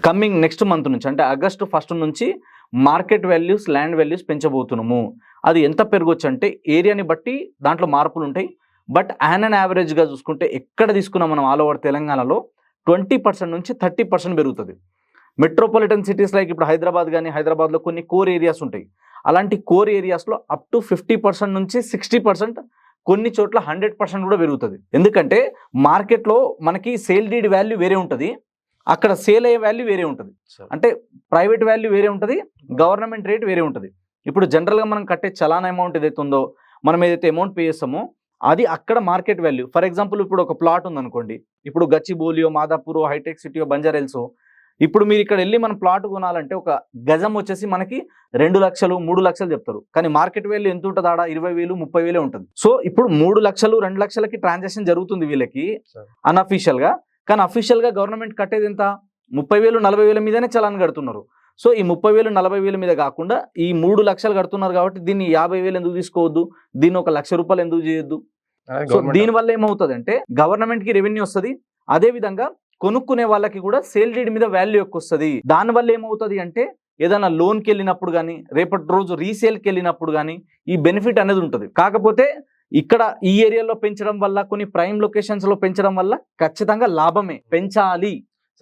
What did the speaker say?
Coming next month నుంచి అంటే August 1 నుంచి మార్కెట్ వాల్యూస్ ల్యాండ్ వాల్యూస్ పెంచబోతున్నాము. అది ఎంత పెరగొచ్చు అంటే ఏరియాని బట్టి దాంట్లో మార్పులు ఉంటాయి. బట్ యావరేజ్గా చూసుకుంటే ఎక్కడ తీసుకున్నాం మనం ఆల్ ఓవర్ తెలంగాణలో 20% నుంచి 30% పెరుగుతుంది. మెట్రోపాలిటన్ సిటీస్ లైక్ ఇప్పుడు హైదరాబాద్ కానీ, హైదరాబాద్లో కొన్ని కోర్ ఏరియాస్ ఉంటాయి. అలాంటి కోర్ ఏరియాస్లో అప్ టు 50% నుంచి 60%, కొన్ని చోట్ల 100% కూడా పెరుగుతుంది. ఎందుకంటే మార్కెట్లో మనకి సేల్ డీడ్ వాల్యూ వేరే ఉంటుంది, అక్కడ సేల్ అయ్యే వాల్యూ వేరే ఉంటుంది. అంటే ప్రైవేట్ వాల్యూ వేరే ఉంటుంది, గవర్నమెంట్ రేట్ వేరే ఉంటుంది. ఇప్పుడు జనరల్గా మనం కట్టే చలాన్ అమౌంట్ ఏదైతే ఉందో, మనం ఏదైతే అమౌంట్ పే చేస్తామో అది అక్కడ మార్కెట్ వాల్యూ. ఫర్ ఎగ్జాంపుల్ ఇప్పుడు ఒక ప్లాట్ ఉందనుకోండి, ఇప్పుడు గచ్చిబౌలియో, మాదాపూర్, హైటెక్ సిటీయో, బంజారాహిల్స్, ఇప్పుడు మీరు ఇక్కడ వెళ్ళి మన ప్లాట్ కొనాలంటే ఒక గజం వచ్చేసి మనకి 2 లక్షలు 3 లక్షలు చెప్తారు. కానీ మార్కెట్ వాల్యూ ఎంత ఉంటుంది? ఆడ 20,000 30,000 ఉంటుంది. సో ఇప్పుడు 3 లక్షలు 2 లక్షలకి ట్రాన్సాక్షన్ జరుగుతుంది వీళ్ళకి అన్అఫీషియల్ గా. కానీ అఫీషియల్ గా గవర్నమెంట్ కట్టేది ఎంత? 30,000 40,000 మీదనే చలాన్ కడుతున్నారు. సో ఈ 30,000 40,000 మీద కాకుండా ఈ 3 లక్షలు కడుతున్నారు కాబట్టి దీన్ని 50,000 ఎందుకు తీసుకోవద్దు, దీన్ని 1,00,000 రూపాయలు ఎందుకు చేయొద్దు? సో దీనివల్ల ఏమవుతుంది అంటే గవర్నమెంట్ కి రెవెన్యూ వస్తుంది, అదే విధంగా కొనుక్కునే వాళ్ళకి కూడా సేల్ డీడ్ మీద వాల్యూ ఎక్కువ వస్తుంది. దానివల్ల ఏమవుతుంది అంటే ఏదైనా లోన్కి వెళ్ళినప్పుడు కానీ, రేపటి రోజు రీసేల్కి వెళ్ళినప్పుడు కానీ ఈ బెనిఫిట్ అనేది ఉంటుంది. కాకపోతే ఇక్కడ ఈ ఏరియాలో పెంచడం వల్ల, కొన్ని ప్రైమ్ లొకేషన్స్ లో పెంచడం వల్ల ఖచ్చితంగా లాభమే, పెంచాలి.